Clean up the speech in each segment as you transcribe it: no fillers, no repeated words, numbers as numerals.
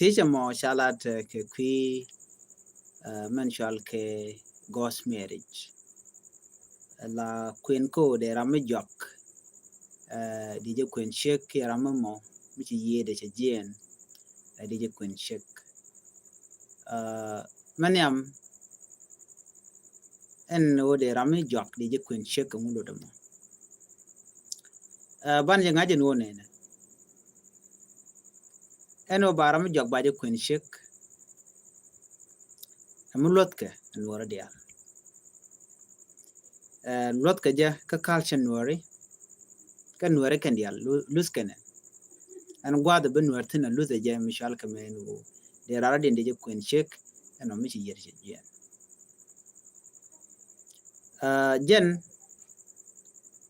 Tejamo shalat ke qui mensual ke ghost marriage. La queen ko de ramejok DJ Queen Shek ki ramamo michi yede che jen DJ Queen Shek maniam en o de ramejok DJ Queen Shek ngulo demo ban je ngaje no ne eno baram jog baje Queen Shek amulot ke nwora dia lot ke je ka culture nwori kan nwore kan dia luskene an gwada ben wertina luze je mishal kamenu de rara de je Queen Shek eno michi yerje je jen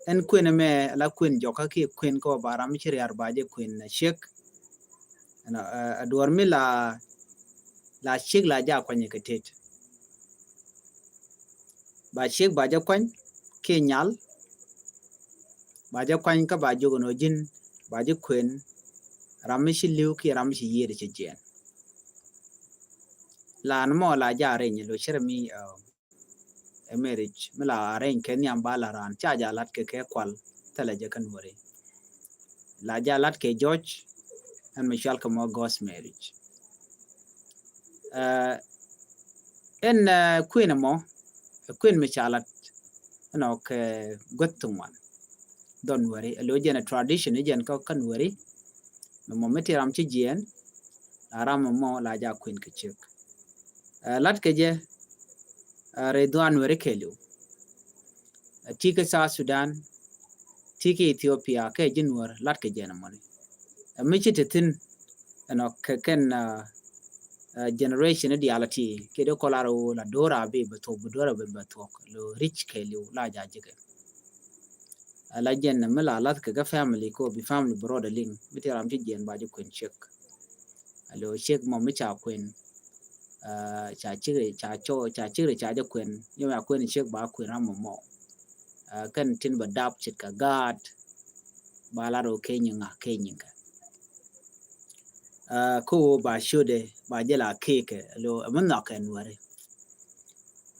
en Queen me la Queen joka ki Queen ko baram chiri arbaje Queen Shek ana dormi la Shek la ja kwanye ketet ba Shek ba ja kwany ke nyal ba ja kwany ka ba jogono jin ba ja Queen ramishi liu ki ramishi yede che jen la no la ja renye lo chermi a marriage mila ren ken yam bala ran cha ja lat ke kwal tele je kan wore la ja lat ke George and Michelle kamo ghost marriage en Queen mo Queen Michelle no ke gotungwan don worry lo jena tradition jen ko kan worry mo meti ram chi jen aram mo la ja Queen ke chek lat ke je Redwan worry kelu tike sa Sudan tike Ethiopia ke jinwar lat ke jena mo michi tetin no ken generation ideality kedo kolaro la dora be beto dora be beto lo rich kelu la jajige la jen mala lat ke family ko bi family brother link bitiram ti jen baje Queen Shek alo Shek mo mi cha Queen cha chire cha je Queen yo ya Queen Shek ba Queen ram mo kan tin ba dap chit ka god ba la ro kenyinga ko ba shode ba jela keke lo manna kan ware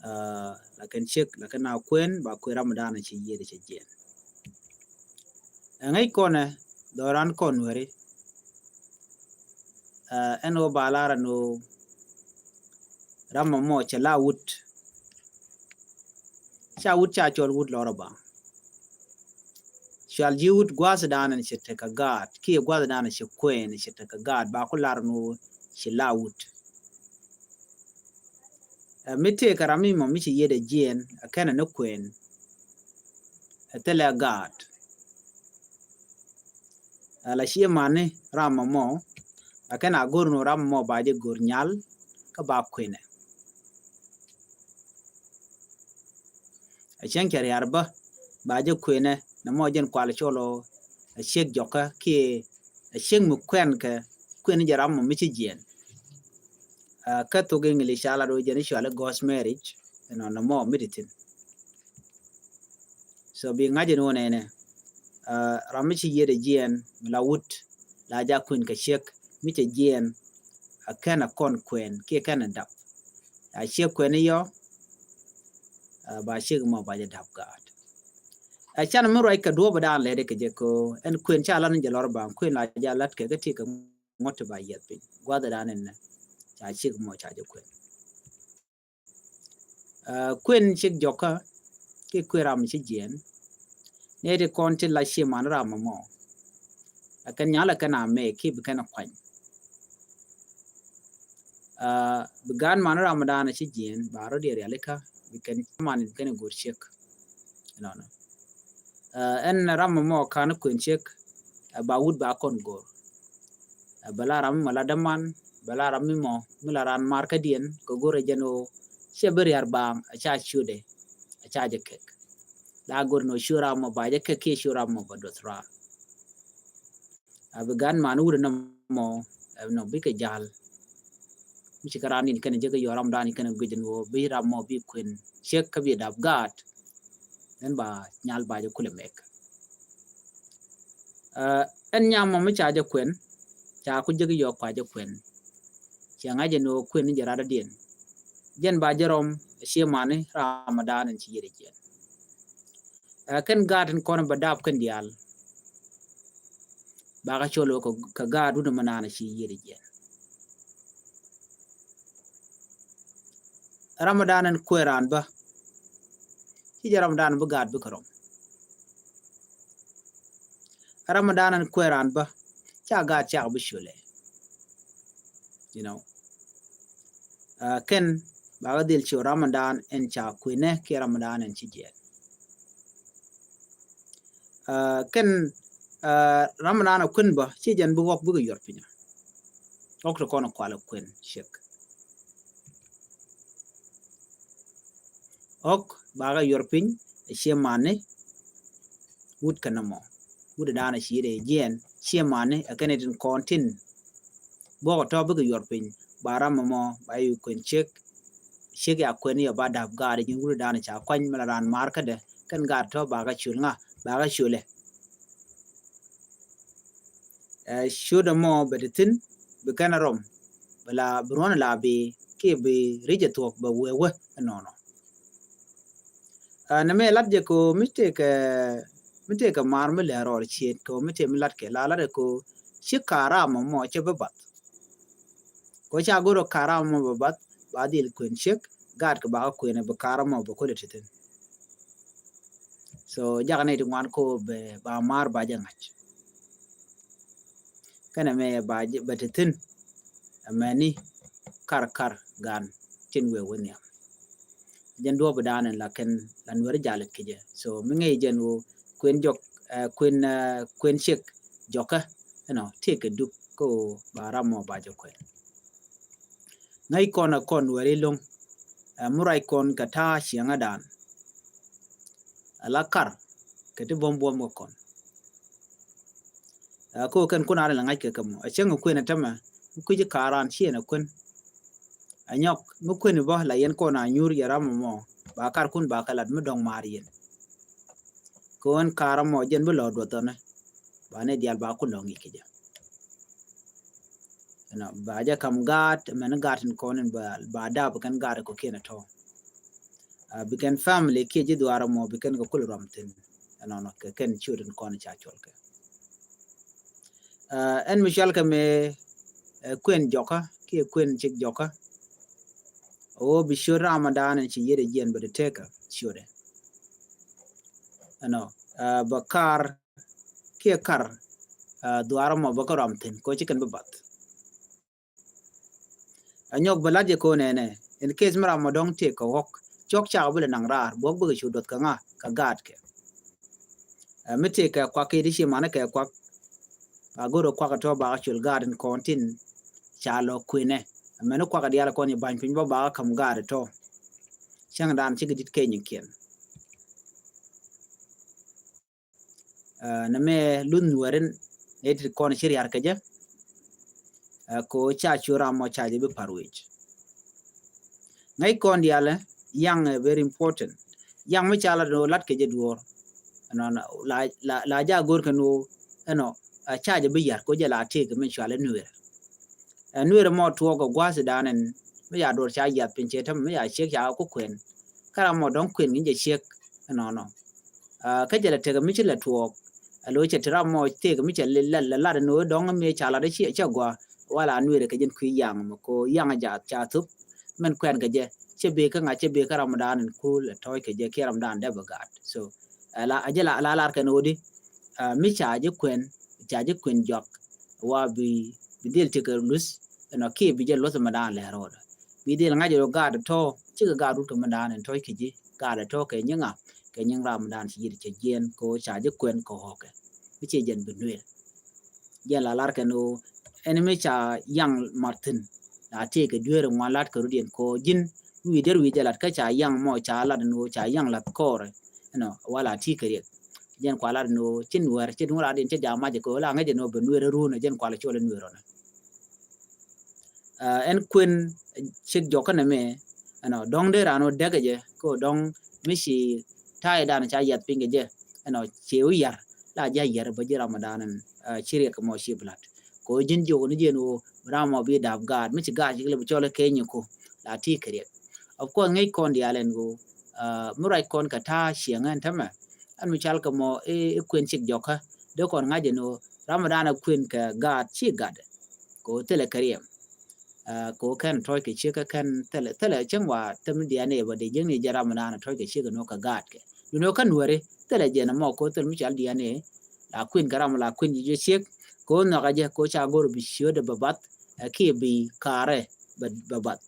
la kan Shek la kana Queen ba Queen Ramadan chi yede che jen ngai kone doran kon ware eno ba lara no ramamo che la wut cha chol wut loroba shall you would gwas dan and she take a god ki gwas dan she Queen she take a god ba ko larno she lawut mite karami mo mi chi yede jen akana no Queen tele god ala shi mane ramamo akana gorno ramamo ba de gornyal ka ba Queen a chen kere arba ba je Queen na mo jen kwal cholo Shek joka ki Shek mu Queen ka Queen jaram mo mi chi jen ka to ge ngili shala do jen shala ghost marriage no mo meditin so bi ngaje no ne rami chi yede jen la wut la ja Queen ka Shek mi chi jen akana kon Queen ki kana dap a Shek Queen yo ba Shek mo ba je dap god a chan mo roi ka do bada le de ke je ko en Queen cha lan je lor ba Queen la ja lat ke ti ka mot ba yet pin gwa da nan na cha Shek mo cha je Queen Queen Shek joka ki Queen ram chi jen ne de kon ti la shi man ram mo akan nyala kana me ki bi kana kwan began man Ramadan chi jen baro de realika bi kan man kan go Shek no en ram mo kan Queen Shek ba wud ba kon go bala ram mala daman bala ram mo mila ran marka dien ko gore jeno sheberi arbam cha chude cha je kek la gor no shura mo ba je kek shura mo ba dotra began man wud na mo no bi ke jal mi karani kan je ko yoram dani kan gujin wo bi ram mo bi Queen Shek ka bi dab gat en ba nyal ba je kulemek en nyam mo mi cha je Queen cha ku je yo kwa je Queen nga je no kwen ni jarada dien jen ba jerom shemane ramadan en chiyere jen kan garden kono badab kan dial ba ga cholo ko ka gadu na manana chiyere jen ramadan en kweran ba ci ramadan bu gad bu karom ramadan en kweran ba cha ga cha bu shule ken ba ga dil ci ramadan en cha kwene ke ramadan en ci je ken ramadan kun ba ci jan bu wok bu yor pinya ok to kono kwala kwen shek ok ba ga yor pin shemane wut kanamo wut dana shire jen shemane akane tin kontin bo to bu yor pin baram mo bayu kwen shek ya kwen ya ba dab gare jin wut dana cha kwan malaran marka de kan gar to ba ga chulnga ba ga shule shoda mo bedetin be kanarom bala brona labi ke be reje to ba wewe no na me lat je ko mite ka mar me le ro chiet ko mite me lat ke la ko shikara mo che babat ko cha goro kara mo babat badil kwen shik gad ka ba kwen ba kara mo ba ko le teten so jaga ne ngwan ko be ba mar ba jangach kana me ba betetin amani kar gan tin we wonya jen do badana la ken lan wer jalet kije so mi ngay jen wo kwen jok kwen shek joka take duk ko baramo ba jokwe ngay kon wari long murai kon kata shianga dan ala kar kete bom mo kon ko kan kuna la ngay ke kamo a chenga kwen atama ku ji karan chiena kwen anyok mu kwen ba la yen ko na nyur yaram mo ba kar kun ba kalat mu dong marien kon karam mo jen bu lo do tone ba ne dial ba ku longi kije ba ja kam gat men gatin konen ba da ba kan gar ko kena to biken family ke ji duara mo biken ko kul ramtin no ken chuden kon cha cholke en michal ka me kwen joka ke kwen chik joka o bi shur ramadan en ci yede jen bade teka shure bakar ke kar duara mo bakar amten ko ci kan babat anyok balaje ko nene en case mara modong te ko hok chok cha bule nang rar bok bu chu dot ka nga ka gad ke mete ka kwa ke dishi mana ka kwa agoro kwa ka to ba chul garden kontin cha lo kwene meno kwa ka diala ko ni ban pin ba kam gad to chang dan ci gidit ke nyiken na me lun waren edit kon shiri har kaje ko cha chura mo cha je be parwich ngai kon diala yang very important yang me chala do lat ke je duor la ja gor kanu cha je be yar ko je la te ke me chala nuer mo tuo ko gwase danen me ya dor cha yat pinche tam me ya chek ya ko kwen kara mo don kwen ni je chek ka je la te ke me chela tuo alo che tra mo te ke me chela la no don me chala de che gwa wala nuer ke jen ku yang mo ko yang ja cha tup men kwen ke je che be ka nga che be ka ramadan ku le toy ke je ke ramadan de bagat so la ajela la ke no di mi cha je kwen jok wa bi dil te ke lus ke bi je lo ramadan le ro bi dil nga je gad to che ga du ramadan en toy ke je gad to ke nyanga ke nyang ramadan chi je jen ko cha je kwen ko hoke mi che jen bi nuer je la ke no enemy cha yang martin la te ke duere ngwalat ko rudien ko jin wi der wi jalat ka cha yang mo cha la no cha yang lat kore wala ti kere jen kwala no chin wer chin wala din che jama je ko la ngaje no benwere ru no jen kwala chole nwero na en kwen chik jokana me dong de rano daga je ko dong mishi tai dan cha yat pinge je cheu yar la ja yar ba je ramadan chire ko mo shi blat ko jin jo ni jeno rama bi dab gad mi gad jigle bi chole kenyu ko la ti kriek of course ngai kon dialen go murai kon ka ta shiangan tama an mi chal ka mo e kwen chik joka de kon ngaje no ramadan kwen ka gad chi gad ko tele kariem ko kan toy ke chi ka kan tele changwa tam diane ba de jeng ni ramadan toy ke chi no ka gad ke no kan wore tele je na mo ko tel mi chal diane la kwen karam la kwen ji chek ko no ga je ko cha gor bi shio de babat ki bi kare babat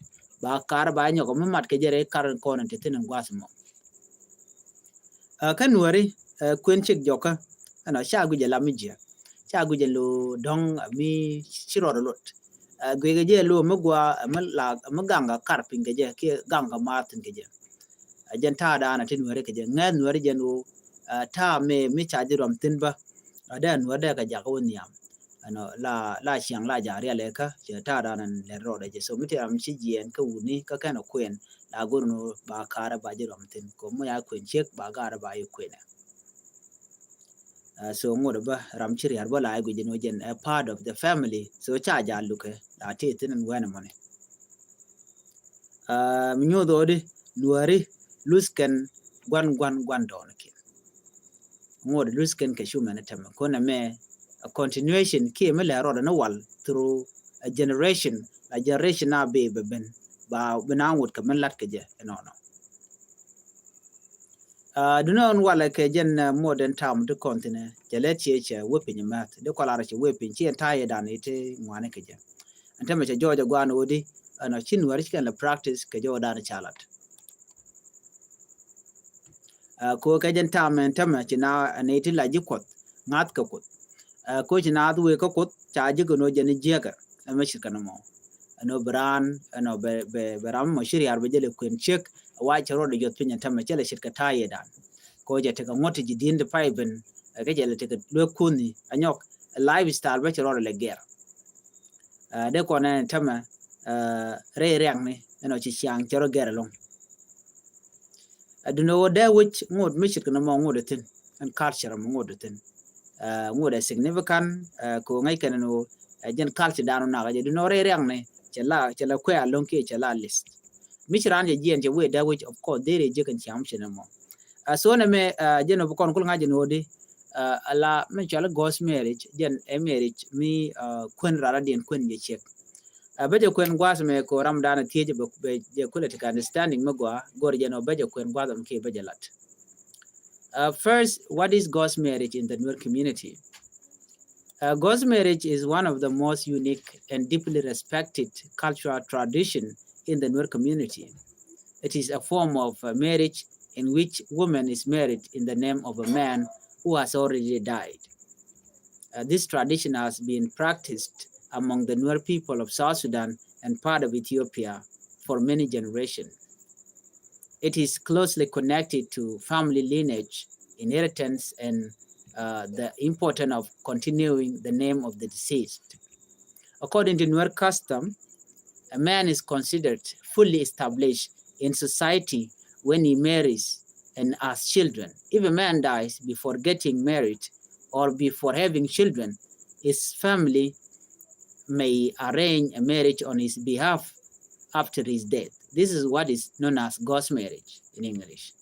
ba kar ba nyo ko mat ke jere kar ko nan te tin gwasmo kan wore kwen chek joka ana sha guje la mijia sha guje lo dong mi chiro lot gwege je lo magwa maganga karpin ke je ke ganga martin ke je ajan ta da na tin wore ke je ngan wore je no ta me mi chaji rom tin ba adan wore ka ja ko niam ano la siang la ja ria le ka je ta da nan le ro de je so mi te am chi jien ka uni ka kana kwen la gurno ba kara ba je rom tin ko mo ya kwen chek ba gara ba yu kwen so ngod ba ram chiri har bala go jeno jen a part of the family so cha ja luke la te tin wana mone minyo do de luari lusken gwan don ke ngod lusken ke shumana tam ko na me a continuation ke me la roda na wal through a generation na be ben ba bana wot ka man lat ke je no do not wala ke jen modern time to continent jele che wepin mat de kolara che wepin che taye dan ite ngwane ke je antama che jojo gwan odi ana chin wari ke la practice ke jo dan chalat ko ke jen time antama china aneti la jikot ngat ka kot ko china duwe ka kot cha ji no jen jega ama shikana mo ano bran ano be ram mo shiri arbe jele kwen check wa charo de jot pinya tama chele shirka taye dan ko je te ka ngoti ji din de paiben ke jele te lo kuni anyok lifestyle ba charo le ger de ko na tama re rang ni ano chi chiang charo ger long aduno de which ngod mi shirka na mo ngod tin and culture mo ngod tin ngod significant ko ngai kan no jen culture dano na ga je no re rang ni chela kwa long ke chela list michran je jien je we da which of course there je kan cham chena mo so na me jeno kon kul ngaje no de ala me chala ghost marriage jen a marriage mi kwen rara den kwen je chek beje kwen gwas me ko ramdana tieje be je kula tika understanding magwa gor jeno beje kwen gwas ke beje lat first what is ghost marriage in the Nuer community? Ghost marriage is one of the most unique and deeply respected cultural tradition in the Nuer community. It is a form of marriage in which woman is married in the name of a man who has already died. This tradition has been practiced among the Nuer people of South Sudan and part of Ethiopia for many generations. It is closely connected to family lineage, inheritance, and the importance of continuing the name of the deceased. According to Nuer custom, a man is considered fully established in society when he marries and has children. If a man dies before getting married or before having children, his family may arrange a marriage on his behalf after his death. This is what is known as ghost marriage in English.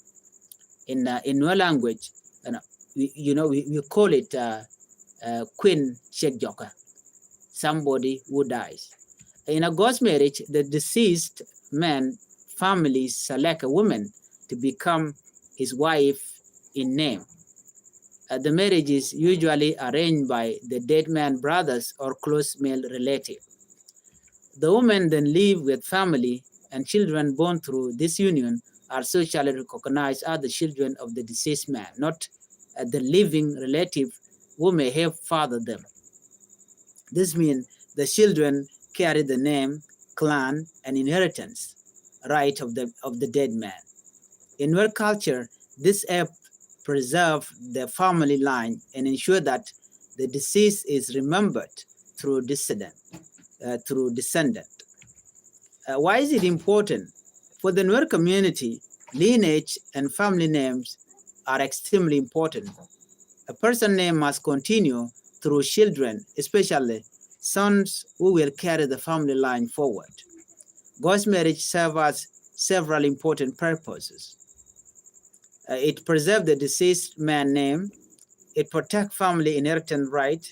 In Nuer language, we call it Queen Shek Joka, somebody who dies. In a ghost marriage, the deceased man families select a woman to become his wife in name. The marriage is usually arranged by the dead man's brothers or close male relative. The woman then live with family, and children born through this union are socially recognized as the children of the deceased man, not the living relative who may have fathered them. This means the children carry the name, clan, and inheritance right of the dead man. In Nuer culture, this helps preserve the family line and ensure that the deceased is remembered through descendant. Why is it important? For the Nuer community, lineage and family names are extremely important. A person's name must continue through children, especially sons who will carry the family line forward. Ghost marriage serves several important purposes. It preserves the deceased man's name. It protects family inheritance right.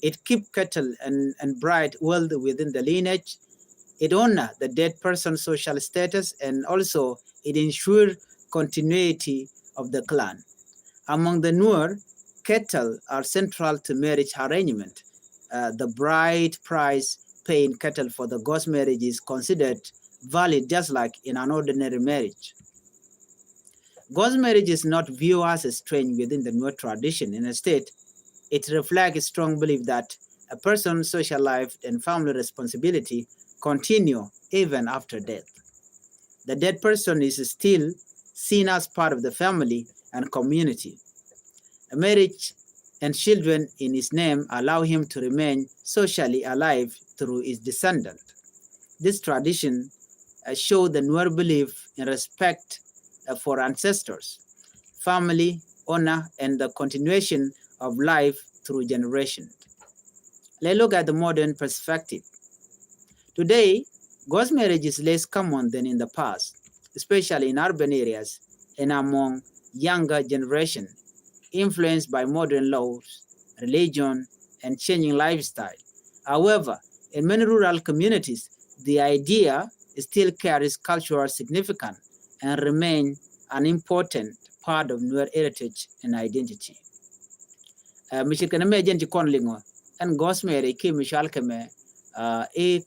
It keeps cattle and bride wealth within the lineage. It honors the dead person's social status, and also it ensures continuity of the clan. Among the Nuer, cattle are central to marriage arrangement. The bride price paying cattle for the ghost marriage is considered valid just like in an ordinary marriage. Ghost marriage is not viewed as a strange within the Nuer tradition. Instead, it reflects a strong belief that a person's social life and family responsibility continue even after death. The dead person is still seen as part of the family and community. A marriage and children in his name allow him to remain socially alive through his descendant. This tradition shows the Nuer belief in respect for ancestors, family, honor, and the continuation of life through generations. Let's look at the modern perspective. Today, ghost marriage is less common than in the past, especially in urban areas and among younger generation, influenced by modern laws, religion, and changing lifestyle. However, in many rural communities, the idea still carries cultural significance and remains an important part of Nuer heritage and identity. Michikana me agenti konlingo and ghost marriage ki mishal keme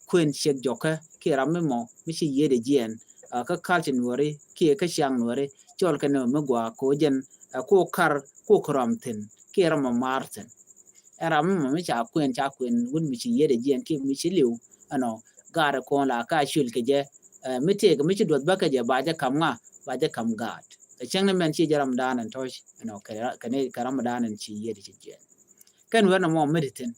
queen shek joka ki ramimo mishi yede jien ka culture Nuer ki ka shang Nuer chol kana magwa ko jen ko kar ko kramten ki rama marten ramimo mishi queen wun mishi yede jien ki mishi liu ano gara ko la ka shul ke je mite mishi dot baka je baje kamnga baje kam gad chang men chi jaram dan and tosh kane karam dan and chi yede je kan wana mo mediten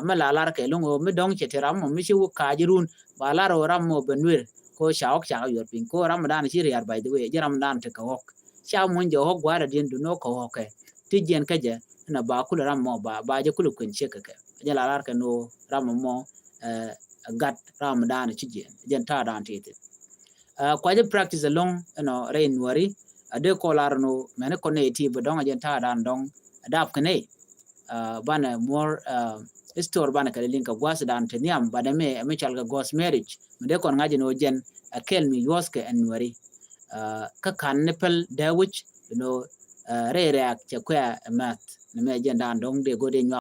malalar ke lungo me dong che teram mo mishi wo kajirun balaro ram mo benwer ko shaok cha yor pin ko ramadan chi riar by the way jaram dan te ko sha mon jo hok gwara din du no ko hoke tijen kaje na ba kul ram mo ba je kul kun che ke jalalar ke no ram mo gat ramadan chi jen ta dan te kwa je practice along rain wari ade ko larno mene ko ne ti bodong jen ta dan dong adap kene bana more store bana kale linka gwas dan teniam bana me chalga ghost marriage mede kon ngaji no jen akel mi yoske enwari ka kan nepal dawich re ak che kwa mat ne me jen dan dong de gode